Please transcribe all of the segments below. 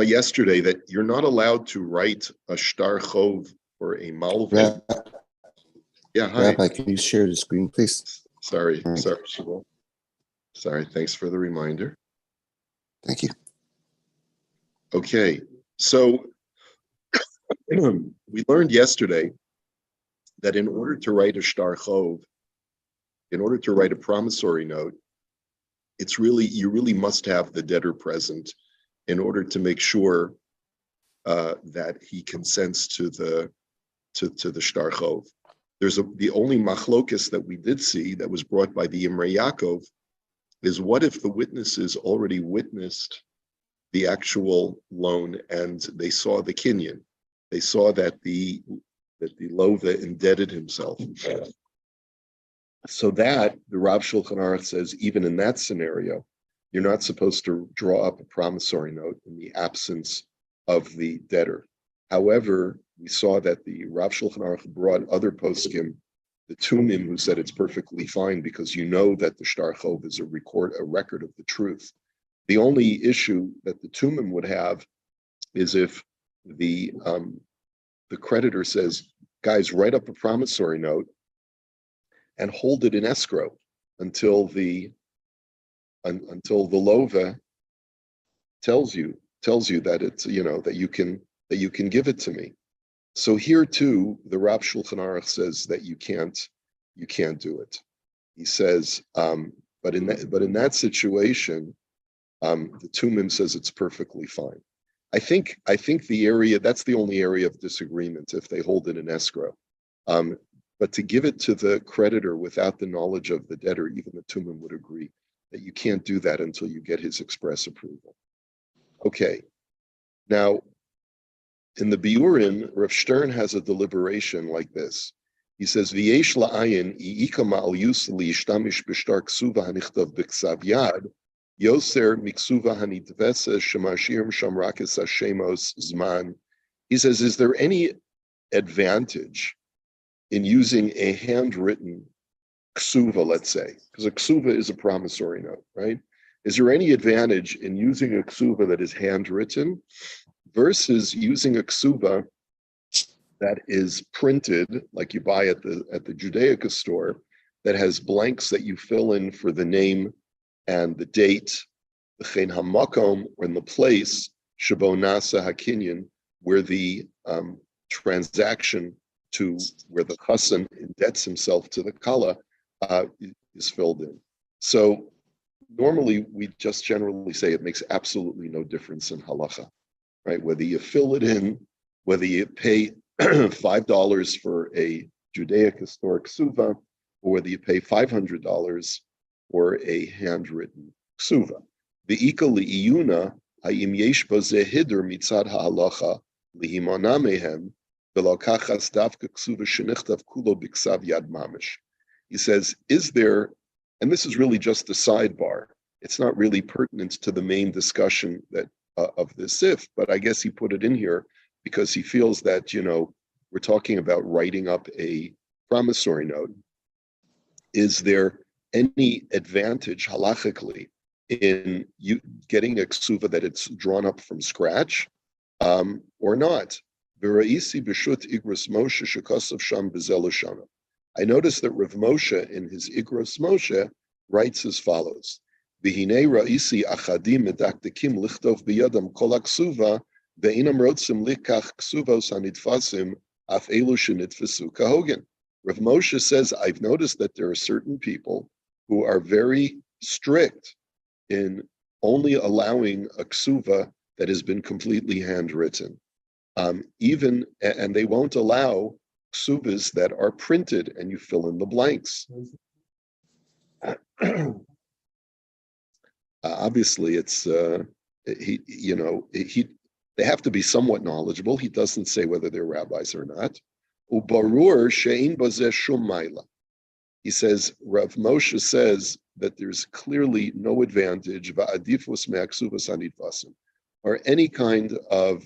yesterday that you're not allowed to write a shtar chov or a malve. Yeah, hi. Rabbi, can you share the screen, please? Sorry, Shmuel. Sorry, thanks for the reminder. Thank you. Okay, so we learned yesterday that in order to write a shtar chov, in order to write a promissory note, you really must have the debtor present in order to make sure that he consents to the shtar chov. The only machlokus that we did see that was brought by the Imrei Yaakov is what if the witnesses already witnessed the actual loan and they saw the kinyan, they saw that the lova indebted himself. So that the Rav Shulchan Aruch says, even in that scenario, you're not supposed to draw up a promissory note in the absence of the debtor. However, we saw that the Rav Shulchan Aruch brought other poskim, the Tumim, who said it's perfectly fine because you know that the shtar chov is a record of the truth. The only issue that the Tumim would have is if the creditor says, guys, write up a promissory note and hold it in escrow until the lova tells you that it's that you can give it to me. So here too, the Rav Shulchan Aruch says that you can't do it. He says, but in that situation, the Tumim says it's perfectly fine. I think that's the only area of disagreement if they hold it in escrow. But to give it to the creditor without the knowledge of the debtor, even the Tumim would agree that you can't do that until you get his express approval. Okay. Now, in the Biurin, Rav Stern has a deliberation like this. He says, "V'yesh la'ayin i'ika ma'al yusli yishtamish b'shtar ksuva hanichtav b'ksav yad, yoser miksuva hanidvesa shemashirim shamrakis hashemos zman." He says, is there any advantage in using a handwritten ksuva, let's say, because a ksuva is a promissory note, right? Is there any advantage in using a ksuva that is handwritten versus using a ksuva that is printed, like you buy at the Judaica store, that has blanks that you fill in for the name and the date, the chen hamakom, or in the place, shabo nasa hakinyan, where the transaction to where the chassan indebts himself to the kala is filled in. So normally we just generally say it makes absolutely no difference in halacha, right? Whether you fill it in, whether you pay $5 for a Judaic historic ksuva, or whether you pay $500 for a handwritten ksuva. The ika li'iyuna ha'im yesh bo ze hider mitzad ha'halacha lihimana mehem v'lokachas davka ksuva shenichtav kulo b'ksav yad mamish. He says, is there, and this is really just a sidebar, it's not really pertinent to the main discussion that of the sif, but I guess he put it in here because he feels that, we're talking about writing up a promissory note. Is there any advantage halachically in you getting a ksuva that it's drawn up from scratch or not? I noticed that Rav Moshe in his Igros Moshe writes as follows: V'hinei ra'isi achadim medakdekim lichtov biyadam kol haksuva ve'inam rotzim likach ksuvos hanitfasim af elu shenitfasu kahogan. Rav Moshe says, I've noticed that there are certain people who are very strict in only allowing a ksuva that has been completely handwritten. And they won't allow ksuvas that are printed and you fill in the blanks. Obviously, it's they have to be somewhat knowledgeable. He doesn't say whether they're rabbis or not. Ubarur she'in bazeh shum maila. He says, Rav Moshe says that there's clearly no advantage va'adifus me'aksuvas hanidvasim, or any kind of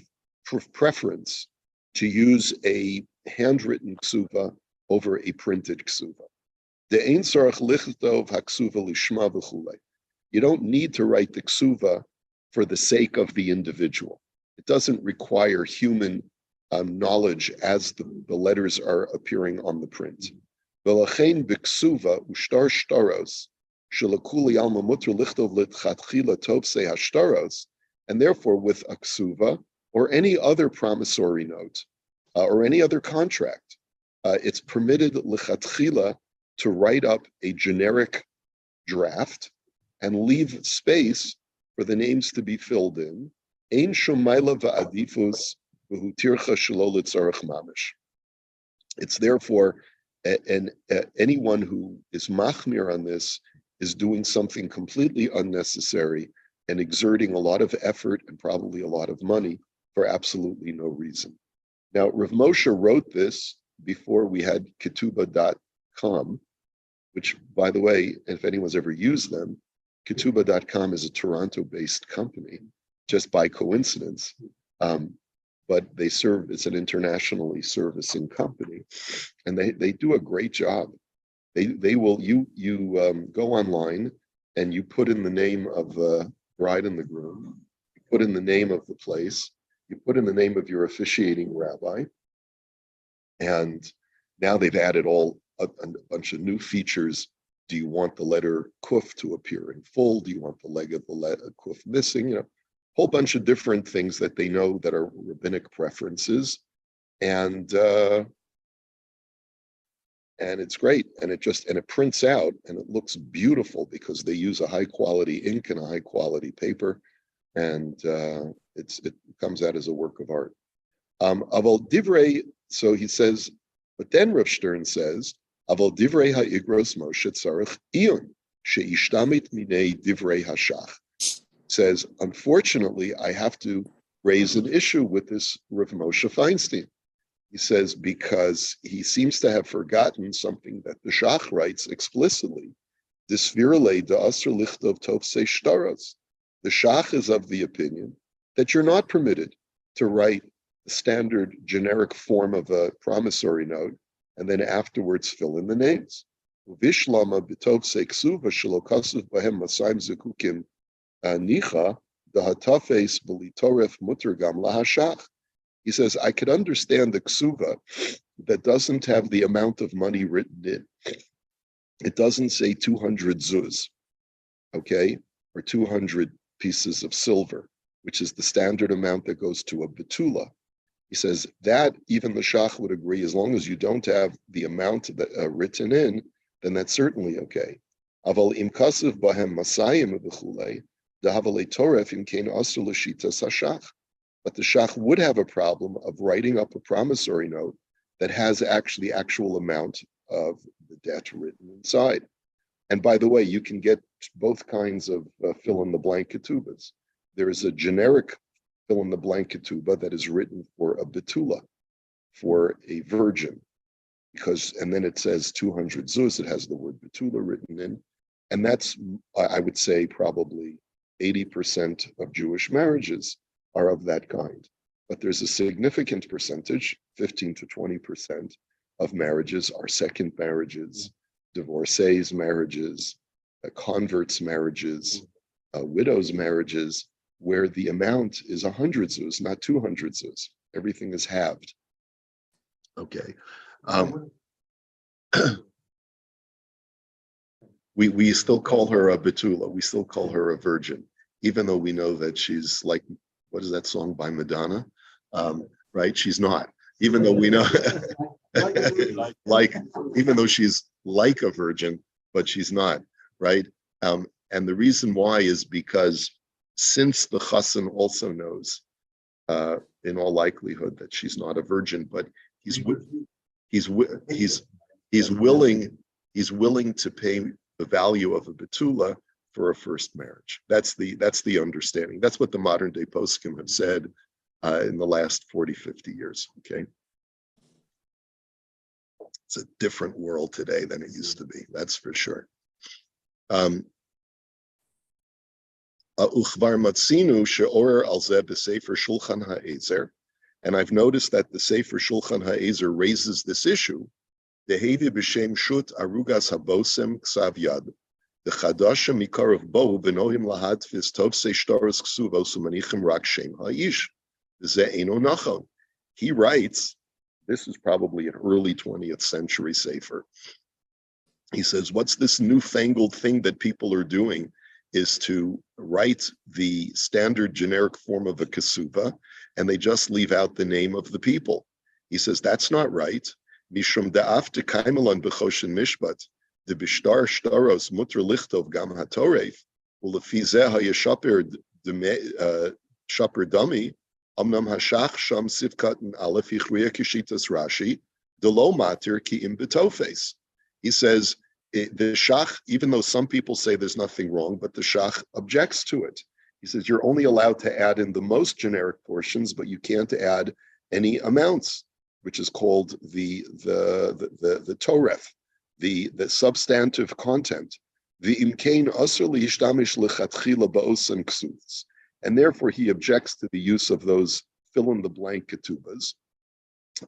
preference to use a handwritten ksuva over a printed ksuva. De'ein sarach lichtov haksuva lishma v'chulei. You don't need to write the ksuva for the sake of the individual. It doesn't require human knowledge as the letters are appearing on the print. V'lachein b'ksuva ushtar shtaros shelakuli alma mutter lichtov litchatchila tovsei hashtaros, and therefore with a ksuva or any other promissory note or any other contract, it's permitted lichatchila to write up a generic draft and leave space for the names to be filled in. Ein shumaila va'adifus v'hutircha shelo litzarech mamish. It's therefore, and anyone who is machmir on this is doing something completely unnecessary and exerting a lot of effort and probably a lot of money for absolutely no reason. Now, Rav Moshe wrote this before we had ketuba.com, which, by the way, if anyone's ever used them, ketuba.com is a Toronto-based company, just by coincidence, but they serve, it's an internationally servicing company, and they do a great job. They will, you go online and you put in the name of the bride and the groom, you put in the name of the place, you put in the name of your officiating rabbi, and now they've added a bunch of new features. Do you want the letter kuf to appear in full? Do you want the leg of the letter kuf missing? Whole bunch of different things that they know that are rabbinic preferences, and it's great, and it prints out and it looks beautiful because they use a high quality ink and a high quality paper, and it comes out as a work of art. Aval divrei, so he says, but then Rav Stern says, aval divrei ha'igros Moshe tzarich iyun sheishtamit minei divrei hashach. Says, unfortunately, I have to raise an issue with this Rav Moshe Feinstein. He says, because he seems to have forgotten something that the Shach writes explicitly. The Shach is of the opinion that you're not permitted to write the standard generic form of a promissory note and then afterwards fill in the names. Nicha, the hatafes b'litoref mutergam lahashach. He says, I could understand the ksuva that doesn't have the amount of money written in. It doesn't say 200 zuz, okay, or 200 pieces of silver, which is the standard amount that goes to a betula. He says that even the shach would agree, as long as you don't have the amount that written in, then that's certainly okay. Aval im kasev bahem masayim v'chulei. But the shach would have a problem of writing up a promissory note that has actually the actual amount of the debt written inside. And by the way, you can get both kinds of fill-in-the-blank ketubas. There is a generic fill-in-the-blank ketubah that is written for a betula, for a virgin, and then it says 200 zuz, it has the word betula written in, and that's, I would say, probably 80% of Jewish marriages are of that kind. But there's a significant percentage, 15 to 20% of marriages are second marriages, divorcees marriages, converts marriages, widows marriages, where the amount is 100 zuz, not 200 zuz. Everything is halved. Okay. We still call her a betula. We still call her a virgin, even though we know that she's like, what is that song by Madonna? Right? She's not. Even though we know, even though she's like a virgin, but she's not, right? And the reason why is because since the chassan also knows, in all likelihood, that she's not a virgin, but he's willing to pay the value of a betula for a first marriage. That's the understanding. That's what the modern day poskim have said in the last 40, 50 years, okay? It's a different world today than it used to be, that's for sure. And I've noticed that the Sefer Shulchan Ha'ezer raises this issue. Dehevi b'shem shut arugas habosem ksav yad. The chadasha mikarav bo benohim lahadfis tovsei shtaros ksuvos umanichem rak shem ha'ish. Ze'eno nachon. He writes, this is probably an early 20th century sefer. He says, what's this newfangled thing that people are doing is to write the standard generic form of a kesuva, and they just leave out the name of the people. He says, that's not right. Mishum da'af de kaimelan b'choshen mishpat, de bishtar shtaros mutter lichtov gam hatoref, ulefi zeh hayeshaper shaper dami, amnam hashach sham sivkat and aleph ichriya kishitas Rashi, de lo matir ki im betofes. He says, the Shach, even though some people say there's nothing wrong, but the Shach objects to it. He says you're only allowed to add in the most generic portions, but you can't add any amounts, which is called the toref, the substantive content. The imkain asr liyishtamish lechatchila ba'osan ksuvs, and therefore he objects to the use of those fill in the blank ketubas.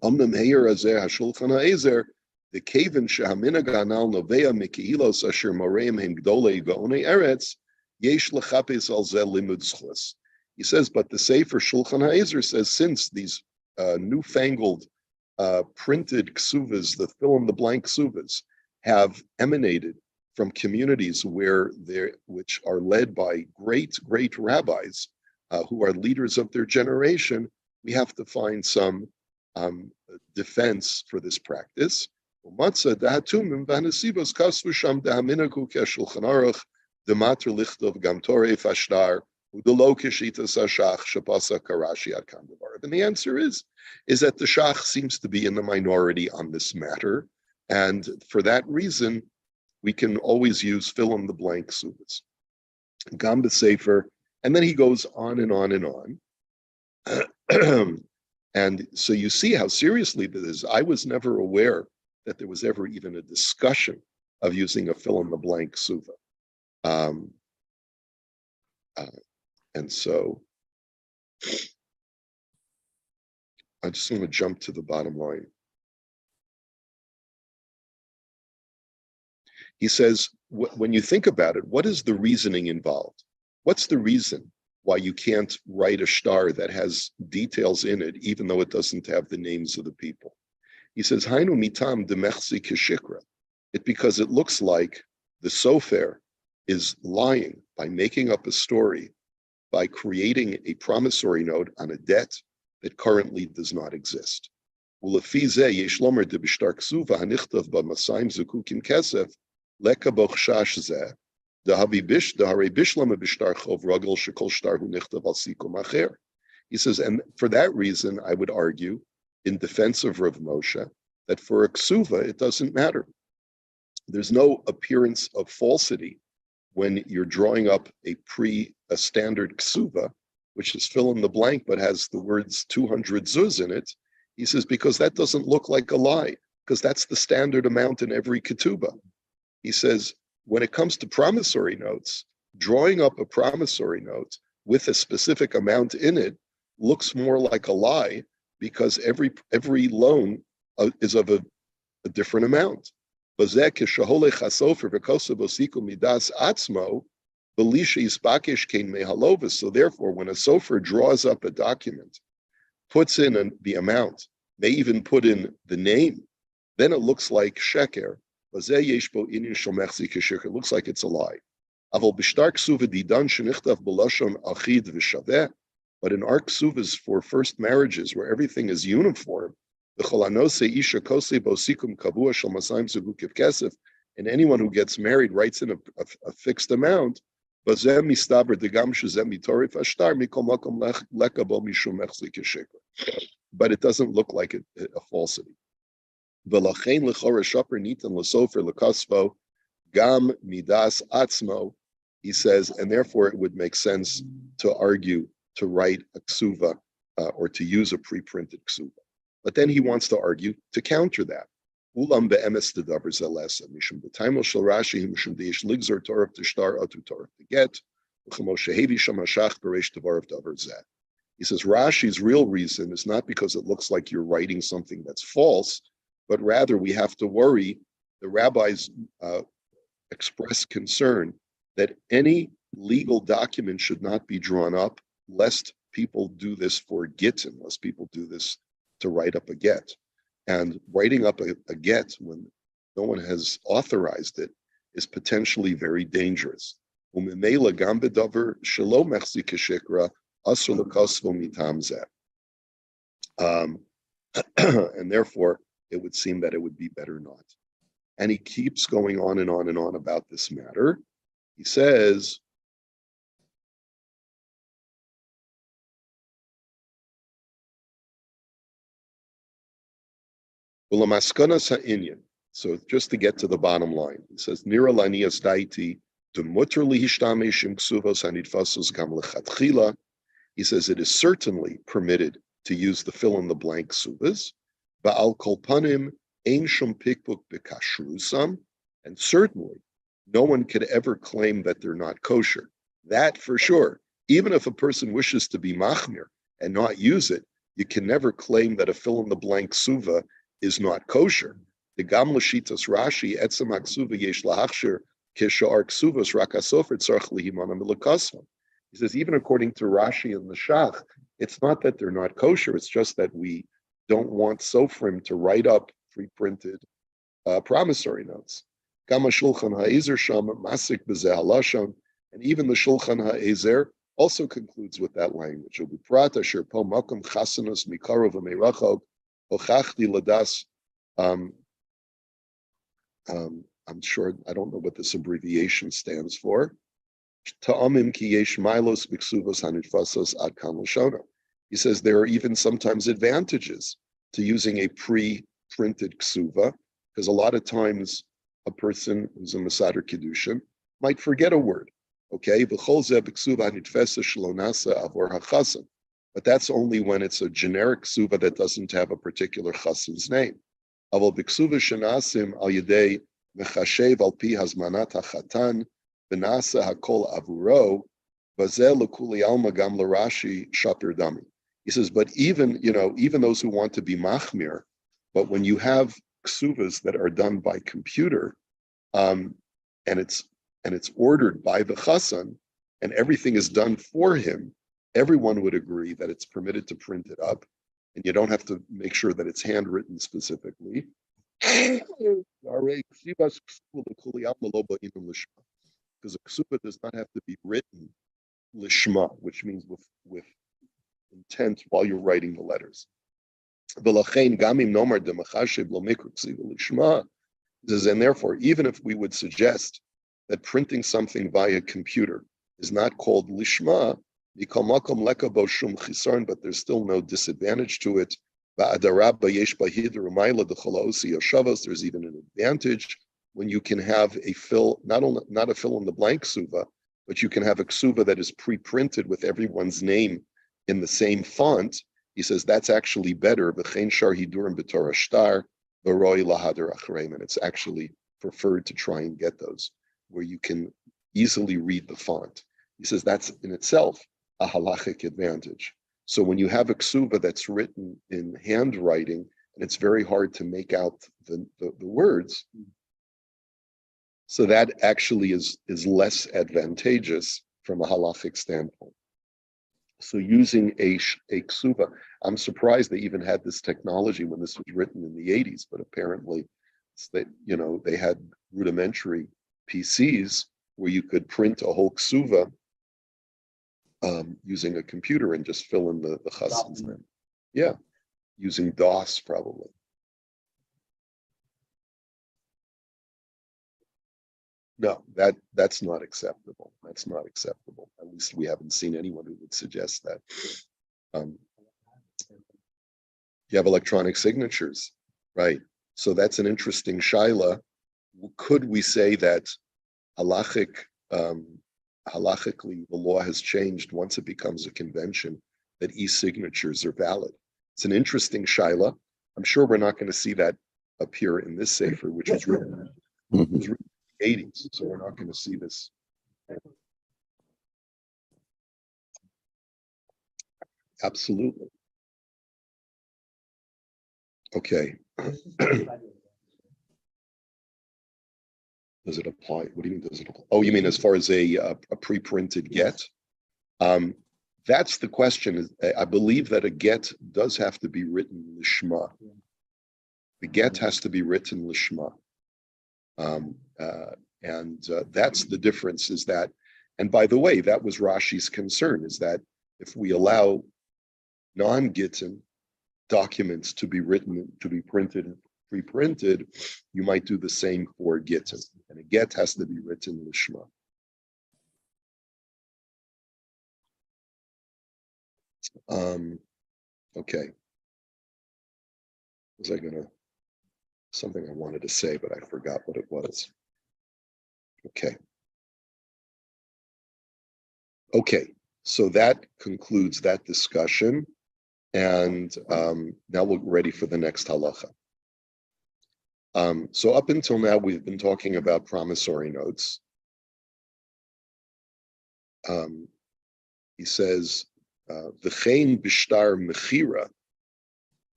Amnam heyer azeh hashulchan ha'ezer. The kaven shehamina ganal novea mikilos asher moreim hem gdolei gaonei eretz yesh lechapes al zel limud zchus. He says, but the Sefer Shulchan Ha'ezer says, since these newfangled printed ksuvas, the fill-in-the-blank ksuvas, have emanated from communities which are led by great rabbis who are leaders of their generation, we have to find some defense for this practice. Umatza dahatumim vanasivos kasvu sham dahaminaku keshulchan aruch dematr lichtov gamtore fashtar udelo kishita sashach shapasa karashi at kandavar. And the answer is that the Shach seems to be in the minority on this matter, and for that reason, we can always use fill in the blank suvas. Gamba Sefer, and then he goes on and on and on. And so you see how seriously this is. I was never aware that there was ever even a discussion of using a fill-in-the-blank suva. And so I just want to jump to the bottom line. He says, when you think about it, what is the reasoning involved? What's the reason why you can't write a shtar that has details in it, even though it doesn't have the names of the people? He says, Hainu mitam demechsi keshikra. It's because it looks like the sofer is lying by making up a story, by creating a promissory note on a debt that currently does not exist. Ulefi zeh yesh lomer de b'shtar ksuva hanichtav b'masayim zukukim kesef leka bochshash zeh dahavi bish dahare bishlama b'shtar chov ragel shekol shtar hu nichtav al sikum acher. He says, and for that reason, I would argue, in defense of Rav Moshe, that for a ksuva, it doesn't matter. There's no appearance of falsity when you're drawing up a standard ksuva, which is fill in the blank, but has the words 200 zuz in it. He says, because that doesn't look like a lie, because that's the standard amount in every ketubah. He says, when it comes to promissory notes, drawing up a promissory note with a specific amount in it looks more like a lie, because every loan is of a different amount. So therefore, when a sofer draws up a document, puts in the amount, may even put in the name, then it looks like sheker. It looks like it's a lie. But in our ksuvas for first marriages, where everything is uniform, and anyone who gets married writes in a fixed amount, but it doesn't look like a falsity. He says, and therefore it would make sense to argue to write a ksuva or to use a pre-printed ksuva. But then he wants to argue to counter that. Ulam be'emes dedavar zelesa mishum b'taimel shel Rashi mishum deish ligzor torah t'shtar atu torah t'get u'chemo shehevi sham hashach b'reish devarav davar zeh. He says Rashi's real reason is not because it looks like you're writing something that's false, but rather we have to worry. The rabbis express concern that any legal document should not be drawn up lest people do this for gittin, unless people do this to write up a get. And writing up a get when no one has authorized it is potentially very dangerous. And therefore, it would seem that it would be better not. And he keeps going on and on and on about this matter. He says, so just to get to the bottom line, he says, Nira lanias daiti demutter lihistameshim ksuvos hanidfasos gam lechatchila. He says it is certainly permitted to use the fill-in-the-blank ksuvas, ba'al kol panim ein shum pikpuk bekashrusam, and certainly no one could ever claim that they're not kosher. That for sure. Even if a person wishes to be machmir and not use it, you can never claim that a fill-in-the-blank ksuva is not kosher. The gam l'shitas Rashi etzem haksuva yesh lahachshir kishar ksuvas rakasofer tzarch lihimana milakasvam. He says even according to Rashi and the Shach, it's not that they're not kosher. It's just that we don't want sofrim to write up pre-printed promissory notes. Gam shulchan ha'ezer sham masik b'zeh halashon, and even the shulchan ha'ezer also concludes with that language. Ubiprat asher po makom chasanos mikarov v'meirachog ochachti ladas. I'm sure, I don't know what this abbreviation stands for. Ta'amim ki yesh milos b'ksuvos hanitfasos ad kan l'shona. He says there are even sometimes advantages to using a pre-printed ksuva, because a lot of times a person who's a Masader Kiddushin might forget a word. Okay, but that's only when it's a generic ksuva that doesn't have a particular chassan's name. Aval b'ksuva shenasim al yedei mechashev al pi hazmanat hachatan v'nasa hakol avuro v'zeh l'kuli alma gam l'Rashi shaper dami. He says, but even those who want to be machmir, but when you have ksuvas that are done by computer, and it's ordered by the chassan, and everything is done for him, everyone would agree that it's permitted to print it up, and you don't have to make sure that it's handwritten specifically. Because a ksuba does not have to be written lishma, which means with intent while you're writing the letters. And therefore, even if we would suggest that printing something via computer is not called lishma, but there's still no disadvantage to it. There's even an advantage when you can have a not a fill in the blank ksuva, but you can have a ksuva that is pre-printed with everyone's name in the same font. He says that's actually better. And it's actually preferred to try and get those where you can easily read the font. He says that's in itself a halachic advantage. So when you have a ksuva that's written in handwriting and it's very hard to make out the words, so that actually is less advantageous from a halachic standpoint. So using a ksuva, I'm surprised they even had this technology when this was written in the 80s, but apparently they had rudimentary PCs where you could print a whole ksuva using a computer and just fill in the chassan's name. Yeah, using DOS probably. No, that's not acceptable. That's not acceptable. At least we haven't seen anyone who would suggest that. You have electronic signatures, right? So that's an interesting shaila. Could we say that halachically the law has changed once it becomes a convention that e-signatures are valid? It's an interesting shaila. I'm sure we're not going to see that appear in this sefer, which was written in the 80s, so we're not going to see this. Absolutely. Okay. Does it apply? What do you mean, does it apply? Oh, you mean as far as a pre-printed get? that's the question. I believe that a get does have to be written lishma. The get has to be written lishma. That's the difference, is that, and by the way, that was Rashi's concern, is that if we allow non-gittin documents to be written, to be printed and pre-printed, you might do the same for gittin. And a get has to be written lishma. Okay. Was I gonna, something I wanted to say, but I forgot what it was. Okay. Okay, so that concludes that discussion. And now we're ready for the next halacha. So up until now, we've been talking about promissory notes. He says, v'chein bishtar mechira,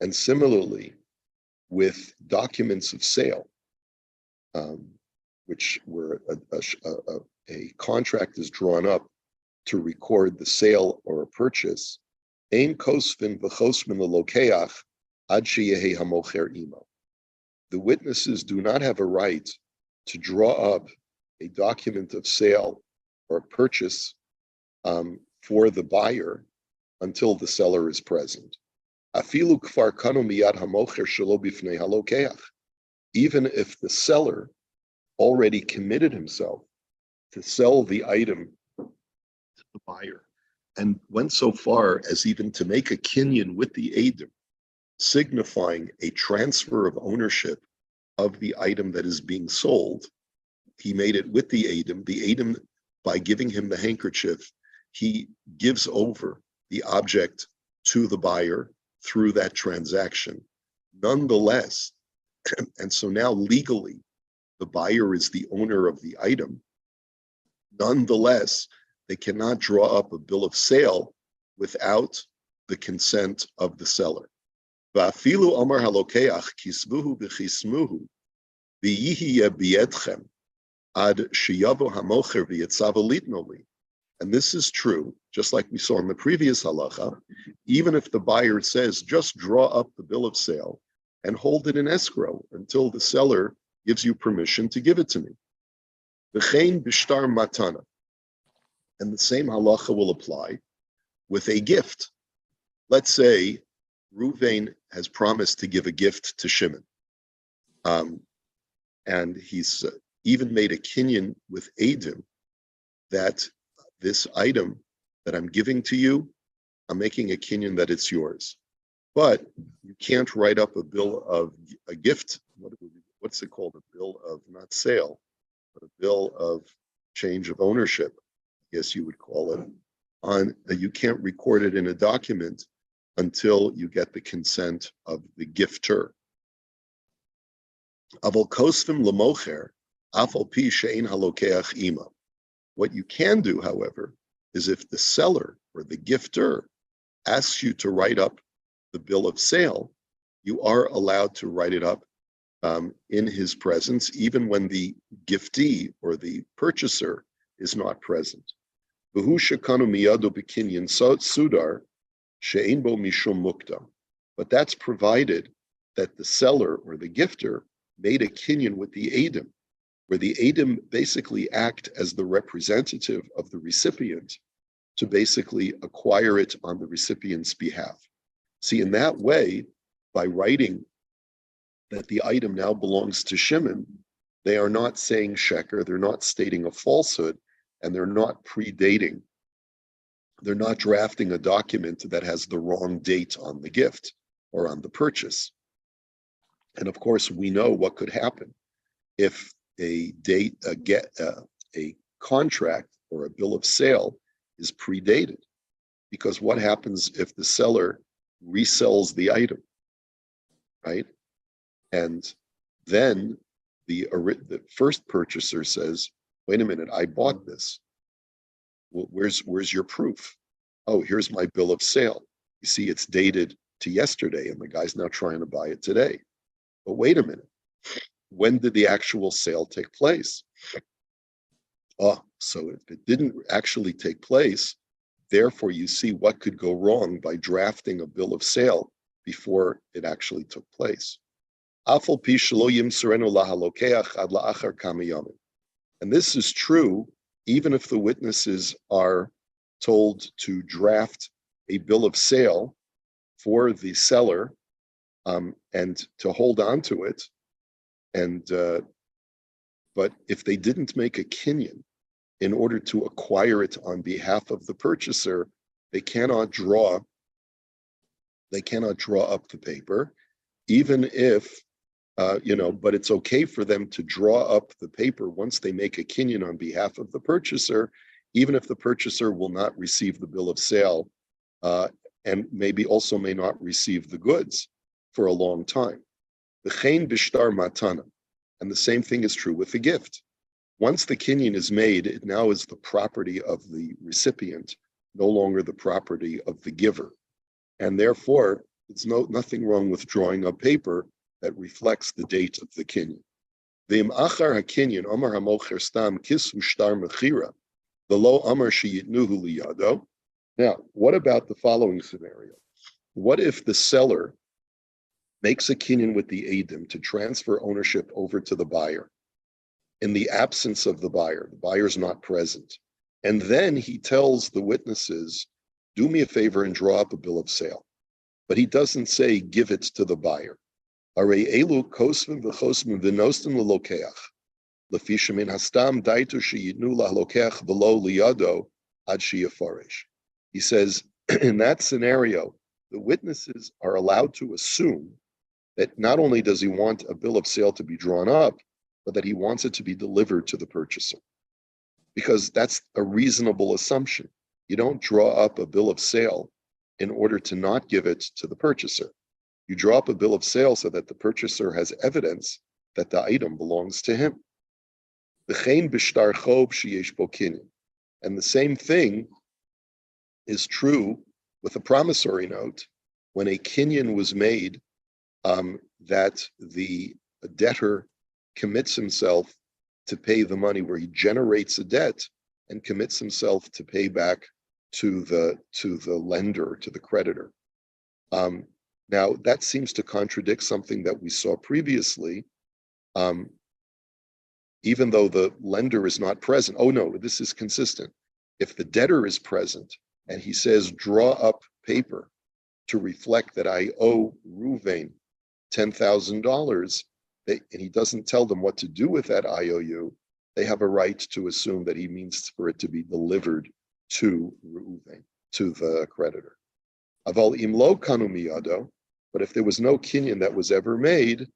and similarly with documents of sale, which where a contract is drawn up to record the sale or a purchase, ein kosvin v'chosmin l'lokeach ad sheyehi hamocher imo. The witnesses do not have a right to draw up a document of sale or purchase for the buyer until the seller is present. Afilu kfar kanu miyad hamocher shelo bifnei halokeach. Even if the seller already committed himself to sell the item to the buyer and went so far as even to make a kinyan with the eidim, signifying a transfer of ownership of the item that is being sold. He made it with the eidim. The eidim, by giving him the handkerchief, he gives over the object to the buyer through that transaction. Nonetheless, and so now legally, the buyer is the owner of the item. Nonetheless, they cannot draw up a bill of sale without the consent of the seller. Va'afilu amar halokeach kisvuhu v'chismuhu v'yihiye b'yedchem ad sheyavo hamocher v'yetzav litnoli. And this is true, just like we saw in the previous halacha, even if the buyer says, just draw up the bill of sale and hold it in escrow until the seller gives you permission to give it to me. V'chein b'shtar matana. And the same halacha will apply with a gift. Let's say Ruvain has promised to give a gift to Shimon. And he's even made a kinyan with Eidim that this item that I'm giving to you, I'm making a kinyan that it's yours. But you can't write up a bill of a gift. What's it called? A bill of not sale, but a bill of change of ownership, I guess you would call it. You can't record it in a document until you get the consent of the gifter. Aval kosvim lemocher, afal pi she'ein halokeach ima. What you can do, however, is if the seller or the gifter asks you to write up the bill of sale, you are allowed to write it up in his presence, even when the giftee or the purchaser is not present. V'hu shekanu miyado b'kinyan sudar she'ein bo mishum mukta. But that's provided that the seller or the gifter made a kinyan with the eidim, where the eidim basically act as the representative of the recipient to basically acquire it on the recipient's behalf. See, in that way, by writing that the item now belongs to Shimon, they are not saying sheker, they're not stating a falsehood, and they're not predating. They're not drafting a document that has the wrong date on the gift or on the purchase. And of course, we know what could happen if a contract or a bill of sale is predated, because what happens if the seller resells the item, right? And then the first purchaser says, wait a minute, I bought this. Well, where's your proof? Oh, here's my bill of sale. You see, it's dated to yesterday, and the guy's now trying to buy it today. But wait a minute, when did the actual sale take place? Oh, so if it didn't actually take place therefore, you see what could go wrong by drafting a bill of sale before it actually took place. And this is true even if the witnesses are told to draft a bill of sale for the seller and to hold on to it. And but if they didn't make a kinyan in order to acquire it on behalf of the purchaser, they cannot draw up the paper, even if but it's okay for them to draw up the paper once they make a kinyan on behalf of the purchaser, even if the purchaser will not receive the bill of sale and maybe also may not receive the goods for a long time. V'chein bishtar matana. And the same thing is true with the gift. Once the kinyan is made, it now is the property of the recipient, no longer the property of the giver. And therefore, it's nothing wrong with drawing up paper that reflects the date of the kinyan. V'im achar hakinyan amar hamocher stam kisu shtar mechira v'lo amar sheyitnuhu liyado. Now, what about the following scenario? What if the seller makes a kinyan with the eidim to transfer ownership over to the buyer in the absence of the buyer's not present, and then he tells the witnesses, do me a favor and draw up a bill of sale, but he doesn't say give it to the buyer. Arei elu kosvim v'chosvim v'nostim l'lokeach lefi shemin hastam daitu sheyitnu l'lokeach v'lo liyado ad sheyafaresh. He says, in that scenario, the witnesses are allowed to assume that not only does he want a bill of sale to be drawn up, but that he wants it to be delivered to the purchaser. Because that's a reasonable assumption. You don't draw up a bill of sale in order to not give it to the purchaser. You draw up a bill of sale so that the purchaser has evidence that the item belongs to him. And the same thing is true with a promissory note. When a kinyan was made, that the debtor commits himself to pay the money, where he generates a debt and commits himself to pay back to the lender, to the creditor. Now, that seems to contradict something that we saw previously, even though the lender is not present. Oh, no, this is consistent. If the debtor is present and he says, draw up paper to reflect that I owe Ruvain $10,000, and he doesn't tell them what to do with that IOU, they have a right to assume that he means for it to be delivered to Ruvain, to the creditor. Aval imlo kanu miyado, but if there was no kinyan that was ever made,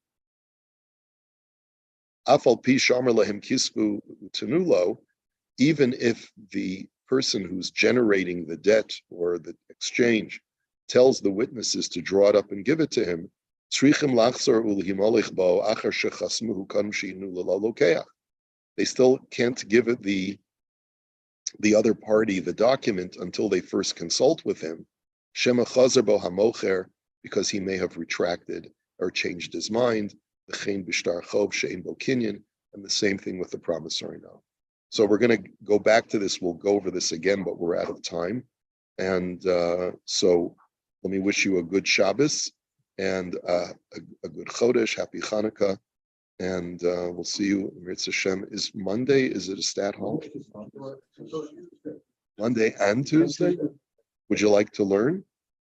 afal pi shamar lahem kisvu tenulo, even if the person who's generating the debt or the exchange tells the witnesses to draw it up and give it to him, they still can't give it the other party the document until they first consult with him, because he may have retracted or changed his mind, and the same thing with the promissory note. So we're going to go back to this. We'll go over this again, but we're out of time. And so let me wish you a good Shabbos and a good Chodesh, happy Hanukkah, and we'll see you. Mirz Hashem. Is Monday, is it a stat holiday? Monday and Tuesday? Would you like to learn?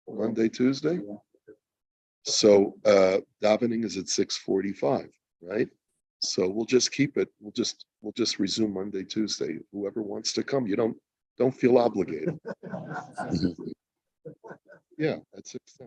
Monday, Tuesday? So davening is at 6:45, right? So we'll just keep it. We'll just resume Monday, Tuesday. Whoever wants to come, you don't feel obligated. Yeah, at 6:10.